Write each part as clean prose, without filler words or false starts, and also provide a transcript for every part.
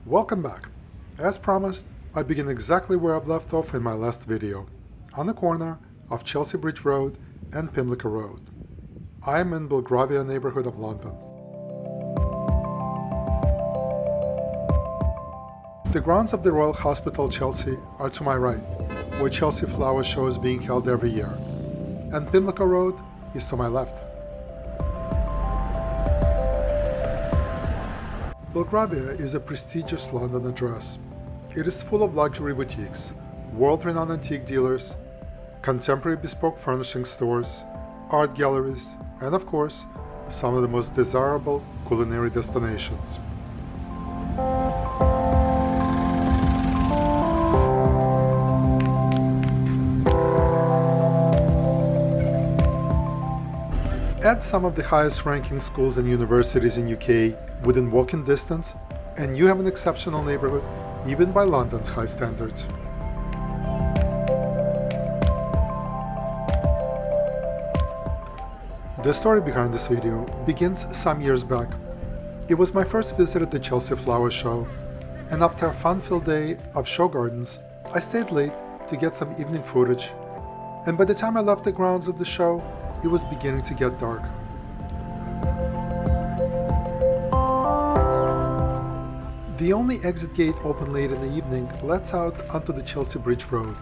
Welcome back. As promised, I begin exactly where I've left off in my last video, on the corner of Chelsea Bridge Road and Pimlico Road. I am in Belgravia neighborhood of London. The grounds of the Royal Hospital Chelsea are to my right, where Chelsea Flower Show is being held every year, and Pimlico Road is to my left. Belgravia is a prestigious London address. It is full of luxury boutiques, world-renowned antique dealers, contemporary bespoke furnishing stores, art galleries, and of course, some of the most desirable culinary destinations. Add some of the highest ranking schools and universities in UK within walking distance, and you have an exceptional neighborhood, even by London's high standards. The story behind this video begins some years back. It was my first visit at the Chelsea Flower Show, and after a fun-filled day of show gardens, I stayed late to get some evening footage, and by the time I left the grounds of the show, it was beginning to get dark. The only exit gate open late in the evening lets out onto the Chelsea Bridge Road,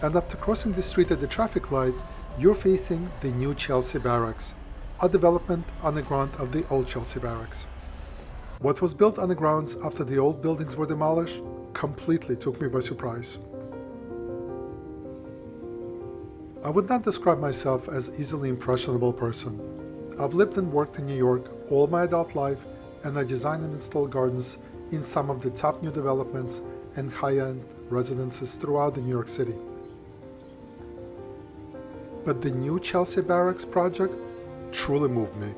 and after crossing the street at the traffic light, you're facing the new Chelsea Barracks, a development on the ground of the old Chelsea Barracks. What was built on the grounds after the old buildings were demolished completely took me by surprise. I would not describe myself as an easily impressionable person. I've lived and worked in New York all my adult life, and I design and install gardens in some of the top new developments and high-end residences throughout the New York City. But the new Chelsea Barracks project truly moved me.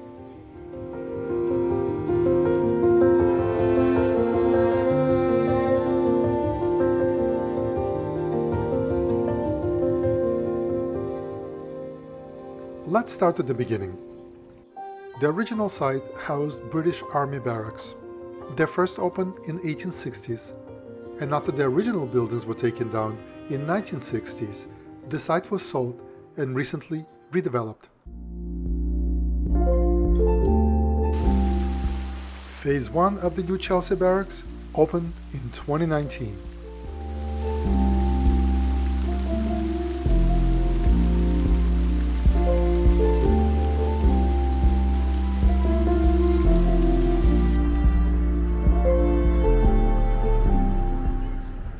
Let's start at the beginning. The original site housed British Army barracks. They first opened in 1860s, and after the original buildings were taken down in 1960s, the site was sold and recently redeveloped. Phase 1 of the new Chelsea Barracks opened in 2019.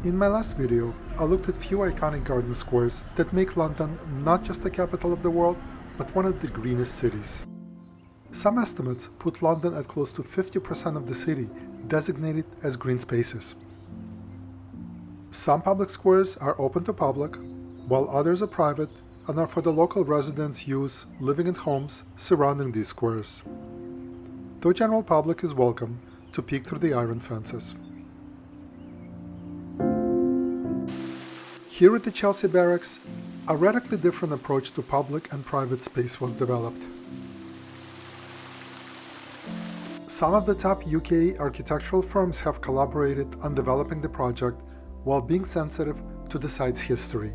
In my last video, I looked at few iconic garden squares that make London not just the capital of the world, but one of the greenest cities. Some estimates put London at close to 50% of the city designated as green spaces. Some public squares are open to public, while others are private and are for the local residents' use living in homes surrounding these squares. The general public is welcome to peek through the iron fences. Here at the Chelsea Barracks, a radically different approach to public and private space was developed. Some of the top UK architectural firms have collaborated on developing the project while being sensitive to the site's history.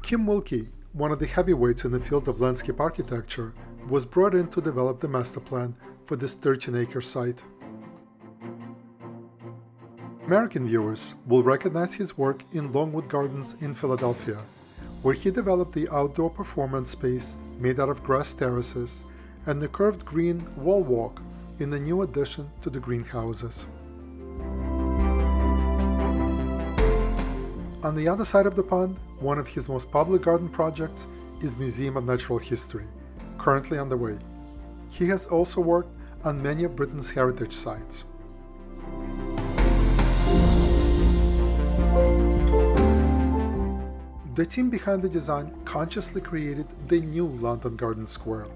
Kim Wilkie, one of the heavyweights in the field of landscape architecture, was brought in to develop the master plan for this 13-acre site. American viewers will recognize his work in Longwood Gardens in Philadelphia, where he developed the outdoor performance space made out of grass terraces and the curved green wall walk in the new addition to the greenhouses. On the other side of the pond, one of his most public garden projects is Museum of Natural History, currently underway. He has also worked on many of Britain's heritage sites. The team behind the design consciously created the new London Garden Square,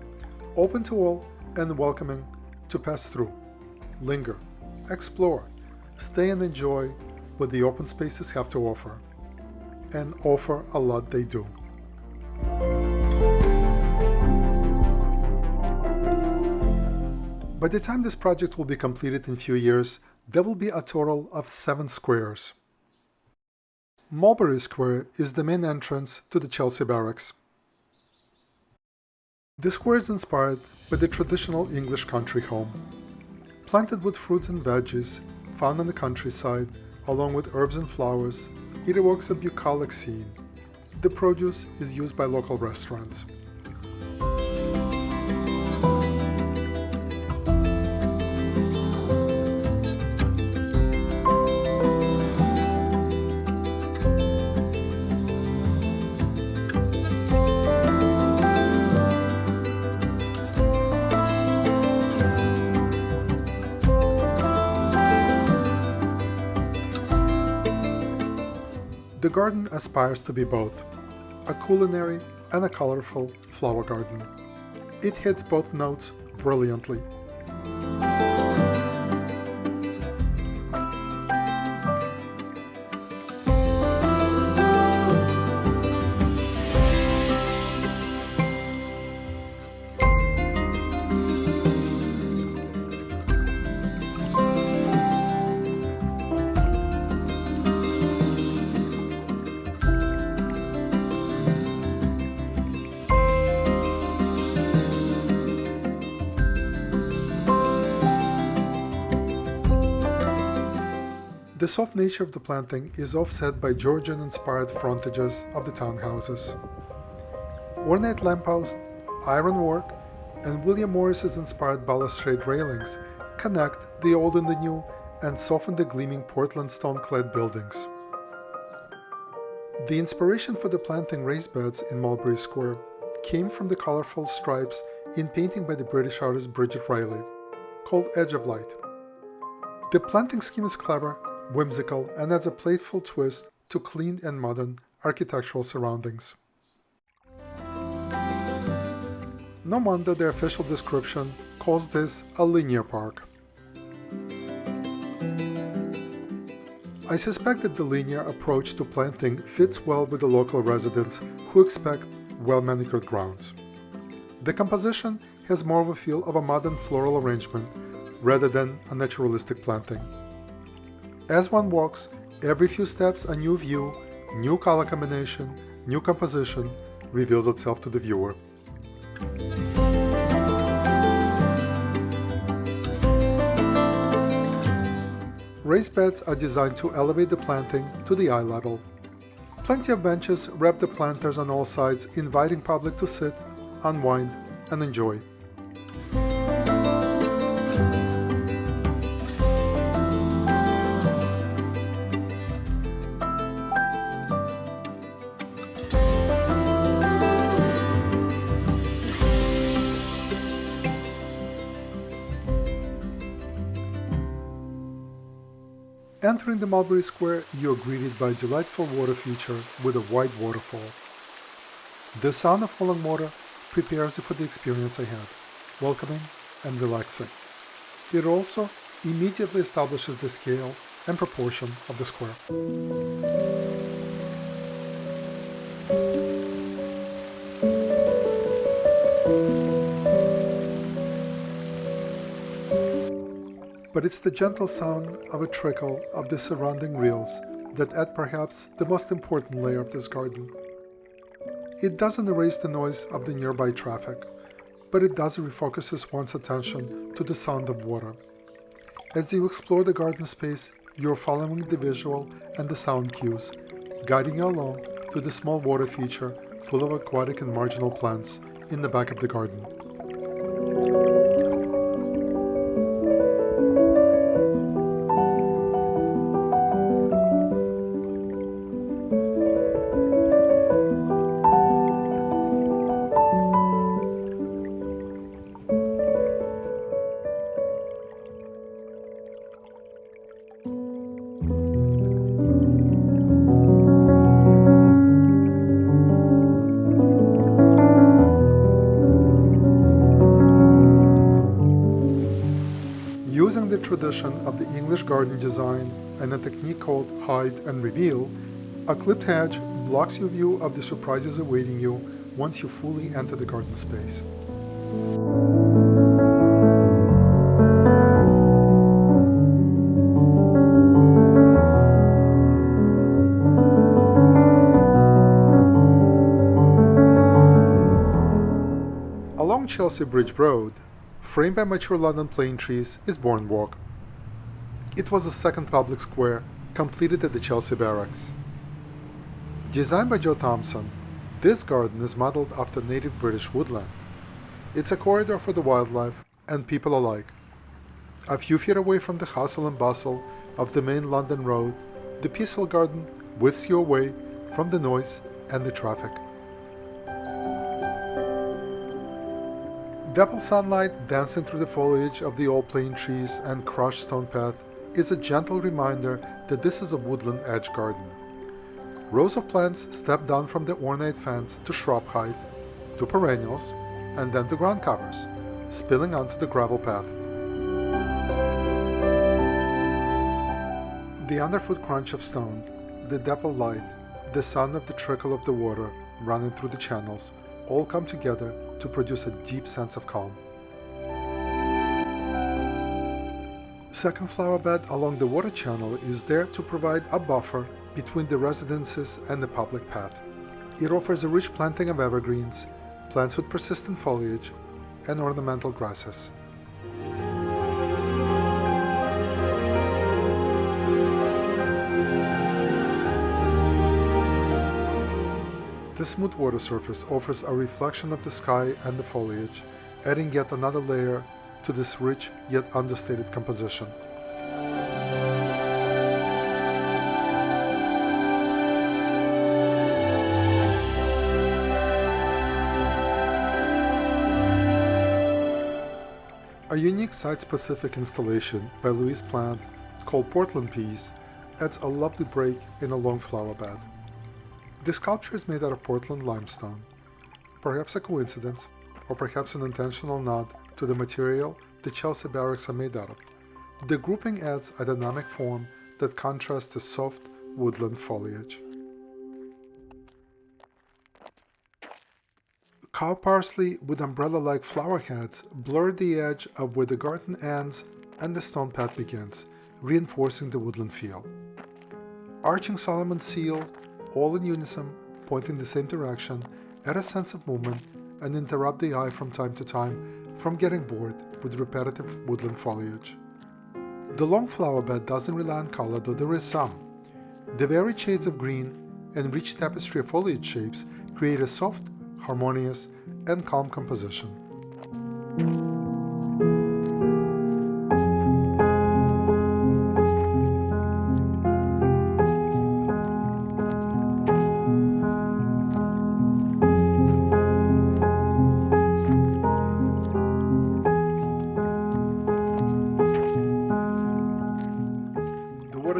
open to all and welcoming to pass through, linger, explore, stay and enjoy what the open spaces have to offer. And offer a lot they do. By the time this project will be completed in a few years, there will be a total of 7 squares. Mulberry Square is the main entrance to the Chelsea Barracks. The square is inspired by the traditional English country home. Planted with fruits and veggies found on the countryside, along with herbs and flowers, it evokes a bucolic scene. The produce is used by local restaurants. The garden aspires to be both a culinary and a colorful flower garden. It hits both notes brilliantly. The soft nature of the planting is offset by Georgian-inspired frontages of the townhouses. Ornate lampposts, ironwork, and William Morris's inspired balustrade railings connect the old and the new and soften the gleaming Portland stone-clad buildings. The inspiration for the planting raised beds in Mulberry Square came from the colorful stripes in painting by the British artist Bridget Riley, called Edge of Light. The planting scheme is clever, whimsical, and adds a playful twist to clean and modern architectural surroundings. No wonder the official description calls this a linear park. I suspect that the linear approach to planting fits well with the local residents who expect well-manicured grounds. The composition has more of a feel of a modern floral arrangement rather than a naturalistic planting. As one walks, every few steps a new view, new color combination, new composition reveals itself to the viewer. Raised beds are designed to elevate the planting to the eye level. Plenty of benches wrap the planters on all sides, inviting public to sit, unwind, and enjoy. Entering the Mulberry Square, you are greeted by a delightful water feature with a wide waterfall. The sound of falling water prepares you for the experience ahead, welcoming and relaxing. It also immediately establishes the scale and proportion of the square. But it's the gentle sound of a trickle of the surrounding rills that add perhaps the most important layer of this garden. It doesn't erase the noise of the nearby traffic, but it does refocuses one's attention to the sound of water. As you explore the garden space, you're following the visual and the sound cues, guiding you along to the small water feature full of aquatic and marginal plants in the back of the garden. Using the tradition of the English garden design and a technique called hide and reveal, a clipped hedge blocks your view of the surprises awaiting you once you fully enter the garden space. Along Chelsea Bridge Road, framed by mature London plane trees, is Bourne Walk. It was the second public square completed at the Chelsea Barracks. Designed by Joe Thompson, this garden is modeled after native British woodland. It's a corridor for the wildlife and people alike. A few feet away from the hustle and bustle of the main London road, the peaceful garden whisks you away from the noise and the traffic. Dapple sunlight dancing through the foliage of the old plane trees and crushed stone path is a gentle reminder that this is a woodland edge garden. Rows of plants step down from the ornate fence to shrub height, to perennials, and then to ground covers, spilling onto the gravel path. The underfoot crunch of stone, the dapple light, the sound of the trickle of the water running through the channels all come together to produce a deep sense of calm. Second flower bed along the water channel is there to provide a buffer between the residences and the public path. It offers a rich planting of evergreens, plants with persistent foliage, and ornamental grasses. The smooth water surface offers a reflection of the sky and the foliage, adding yet another layer to this rich yet understated composition. A unique site-specific installation by Louise Plant, called Portland Peas, adds a lovely break in a long flower bed. The sculpture is made out of Portland limestone, perhaps a coincidence, or perhaps an intentional nod to the material the Chelsea Barracks are made out of. The grouping adds a dynamic form that contrasts the soft woodland foliage. Cow parsley with umbrella-like flower heads blur the edge of where the garden ends and the stone path begins, reinforcing the woodland feel. Arching Solomon seal, all in unison, pointing the same direction, add a sense of movement and interrupt the eye from time to time from getting bored with repetitive woodland foliage. The long flower bed doesn't rely on color, though there is some. The varied shades of green and rich tapestry of foliage shapes create a soft, harmonious, and calm composition.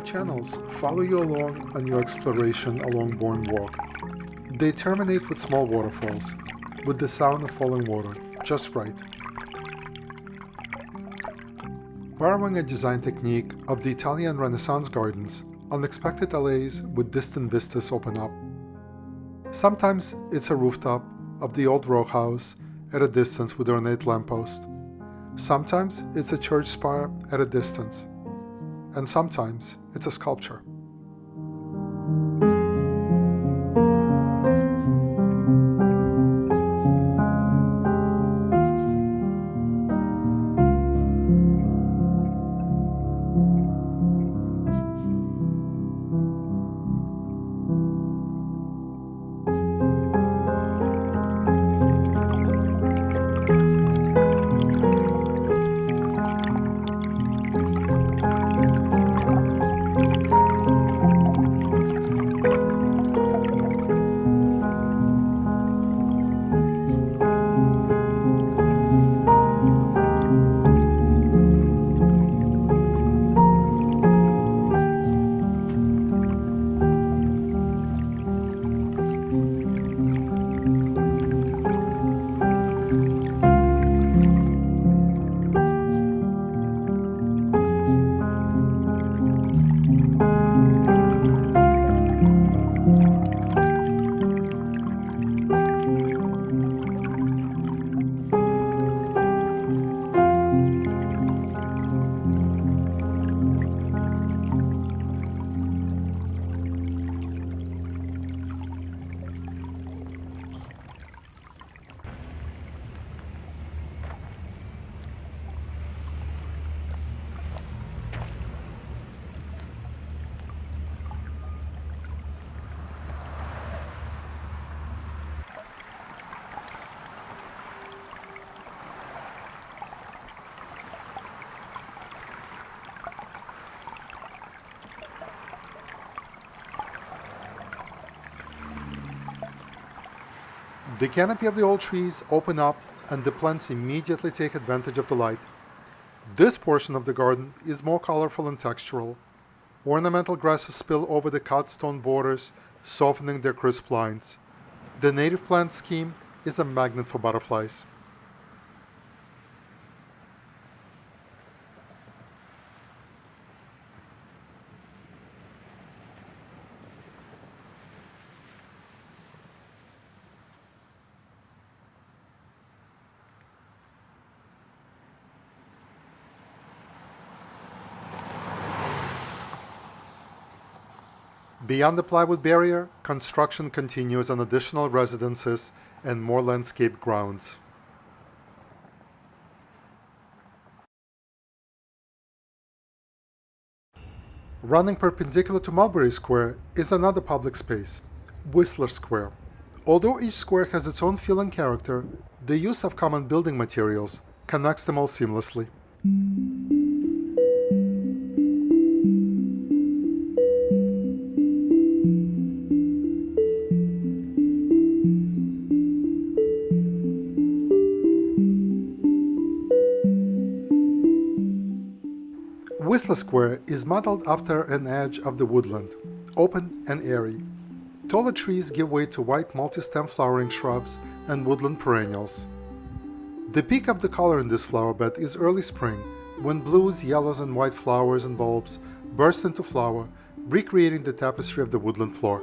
Channels follow you along on your exploration along Bourne Walk. They terminate with small waterfalls, with the sound of falling water just right. Borrowing a design technique of the Italian Renaissance gardens, unexpected alleys with distant vistas open up. Sometimes it's a rooftop of the old row house at a distance with ornate lamppost. Sometimes it's a church spire at a distance. And sometimes it's a sculpture. The canopy of the old trees open up and the plants immediately take advantage of the light. This portion of the garden is more colorful and textural. Ornamental grasses spill over the cut stone borders, softening their crisp lines. The native plant scheme is a magnet for butterflies. Beyond the plywood barrier, construction continues on additional residences and more landscaped grounds. Running perpendicular to Mulberry Square is another public space, Whistler Square. Although each square has its own feel and character, the use of common building materials connects them all seamlessly. Whistler Square is modeled after an edge of the woodland, open and airy. Taller trees give way to white multi-stem flowering shrubs and woodland perennials. The peak of the color in this flower bed is early spring, when blues, yellows, and white flowers and bulbs burst into flower, recreating the tapestry of the woodland floor.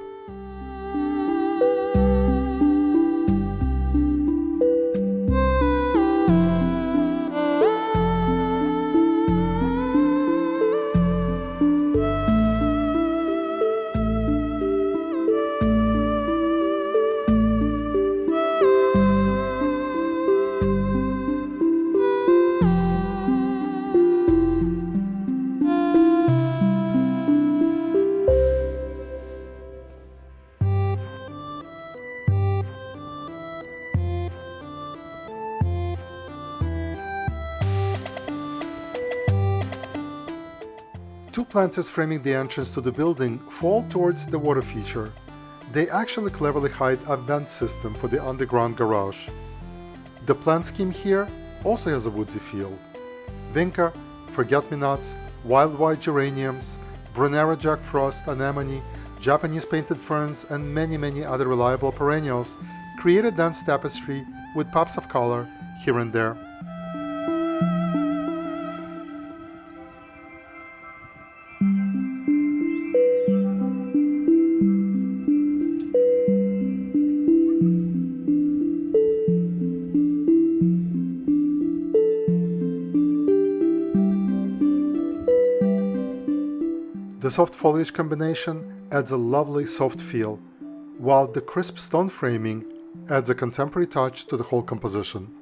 Two planters framing the entrance to the building fall towards the water feature. They actually cleverly hide a vent system for the underground garage. The plant scheme here also has a woodsy feel. Vinca, forget-me-nots, wild white geraniums, Brunera Jack Frost, anemone, Japanese painted ferns, and many other reliable perennials create a dense tapestry with pops of color here and there. The soft foliage combination adds a lovely soft feel, while the crisp stone framing adds a contemporary touch to the whole composition.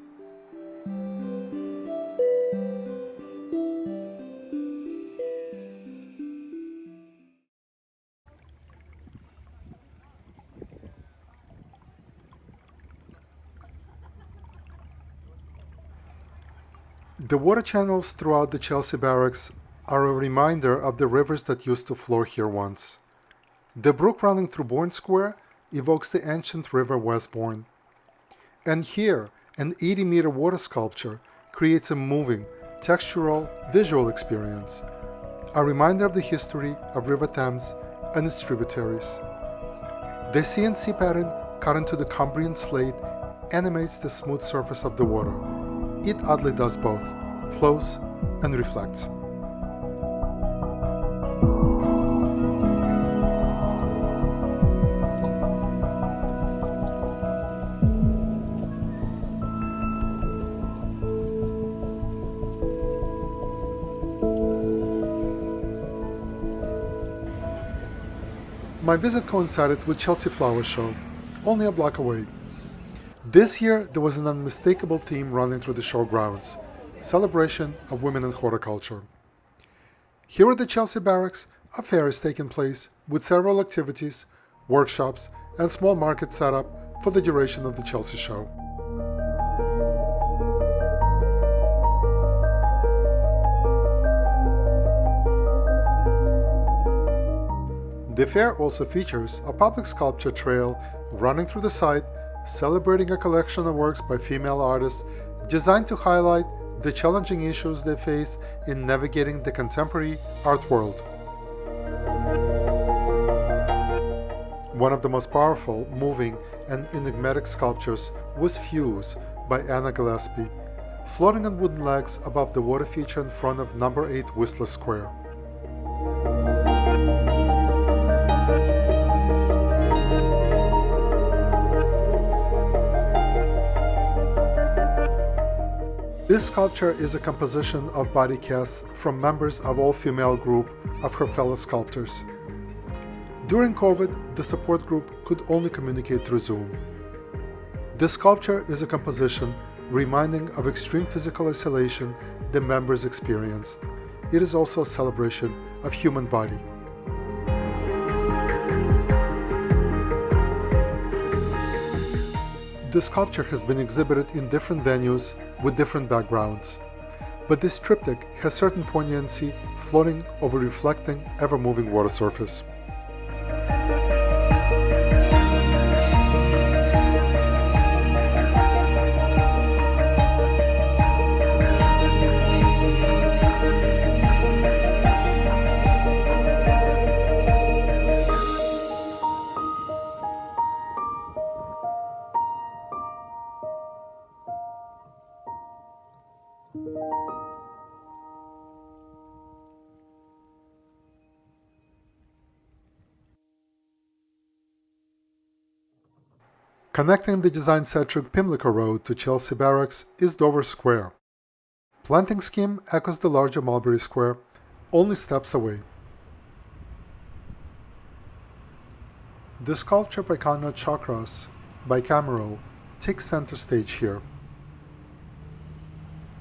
The water channels throughout the Chelsea Barracks are a reminder of the rivers that used to flow here once. The brook running through Bourne Square evokes the ancient river Westbourne. And here, an 80-meter water sculpture creates a moving, textural, visual experience, a reminder of the history of River Thames and its tributaries. The CNC pattern cut into the Cambrian slate animates the smooth surface of the water. It oddly does both, flows and reflects. My visit coincided with Chelsea Flower Show, only a block away. This year, there was an unmistakable theme running through the show grounds: celebration of women in horticulture. Here at the Chelsea Barracks, a fair is taking place with several activities, workshops, and small market set up for the duration of the Chelsea Show. The fair also features a public sculpture trail running through the site celebrating a collection of works by female artists designed to highlight the challenging issues they face in navigating the contemporary art world. One of the most powerful, moving, and enigmatic sculptures was Fuse by Anna Gillespie, floating on wooden legs above the water feature in front of No. 8 Whistler Square. This sculpture is a composition of body casts from members of all-female group of her fellow sculptors. During COVID, the support group could only communicate through Zoom. This sculpture is a composition reminding of extreme physical isolation the members experienced. It is also a celebration of human body. This sculpture has been exhibited in different venues with different backgrounds, but this triptych has certain poignancy floating over reflecting, ever-moving water surface. Connecting the design-centric Pimlico Road to Chelsea Barracks is Dover Square. Planting scheme echoes the larger Mulberry Square, only steps away. The sculpture by Conrad Shawcross, bicameral, takes center stage here.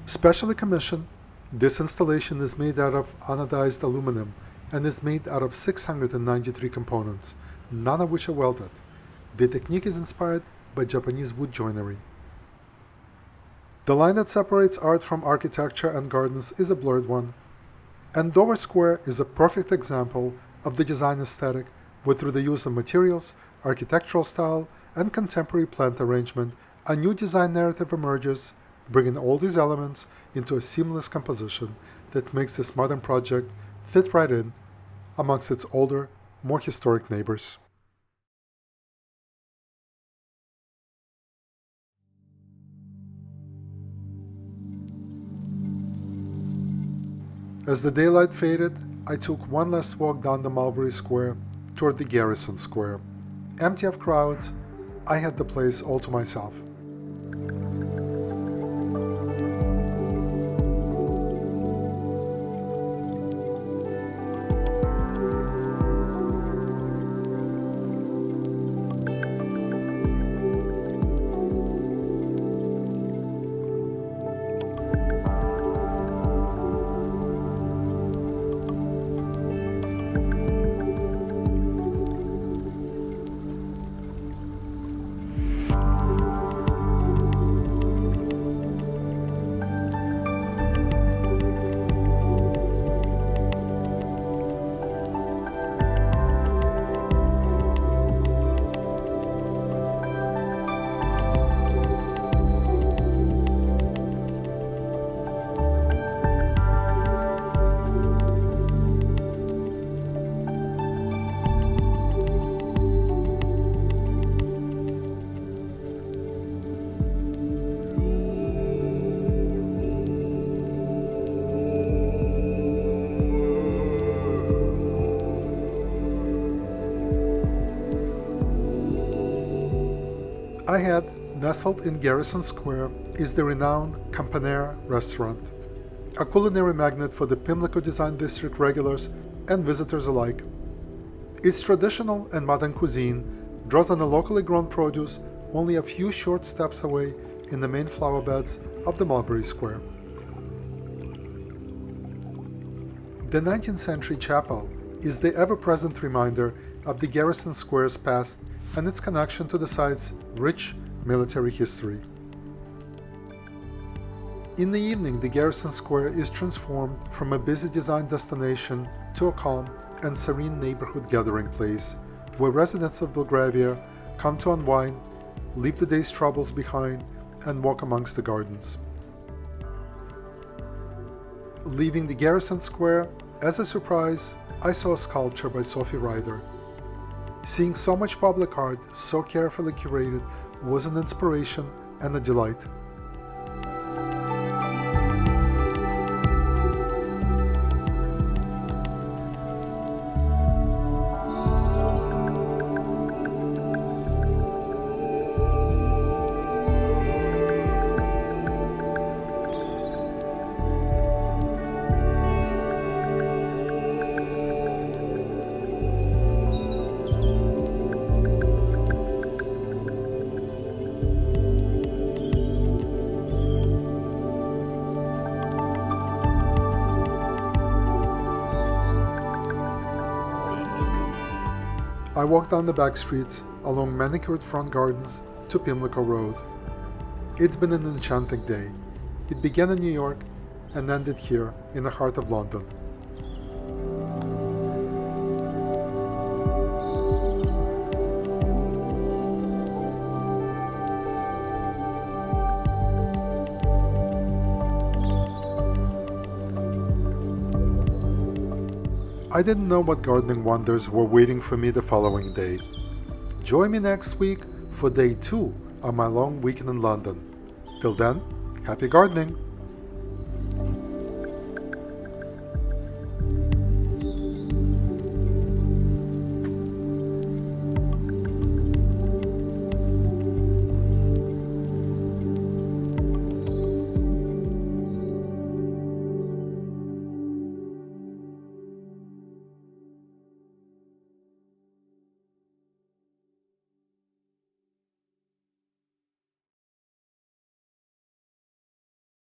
Specially commissioned, this installation is made out of anodized aluminum and is made out of 693 components, none of which are welded. The technique is inspired by Japanese wood joinery. The line that separates art from architecture and gardens is a blurred one, and Dover Square is a perfect example of the design aesthetic, where through the use of materials, architectural style, and contemporary plant arrangement, a new design narrative emerges, bringing all these elements into a seamless composition that makes this modern project fit right in amongst its older, more historic neighbors. As the daylight faded, I took one last walk down the Mulberry Square toward the Garrison Square. Empty of crowds, I had the place all to myself. I had, nestled in Garrison Square, is the renowned Campanaire restaurant, a culinary magnet for the Pimlico Design District regulars and visitors alike. Its traditional and modern cuisine draws on a locally grown produce only a few short steps away in the main flower beds of the Mulberry Square. The 19th century chapel is the ever-present reminder of the Garrison Square's past and its connection to the site's rich military history. In the evening, the Garrison Square is transformed from a busy design destination to a calm and serene neighborhood gathering place, where residents of Belgravia come to unwind leave the day's troubles behind, and walk amongst the gardens. Leaving the Garrison Square, as a surprise, I saw a sculpture by Sophie Ryder. Seeing so much public art, so carefully curated, was an inspiration and a delight. I walked down the back streets, along manicured front gardens, to Pimlico Road. It's been an enchanting day. It began in New York and ended here, in the heart of London. I didn't know what gardening wonders were waiting for me the following day. Join me next week for day 2 of my long weekend in London. Till then, happy gardening!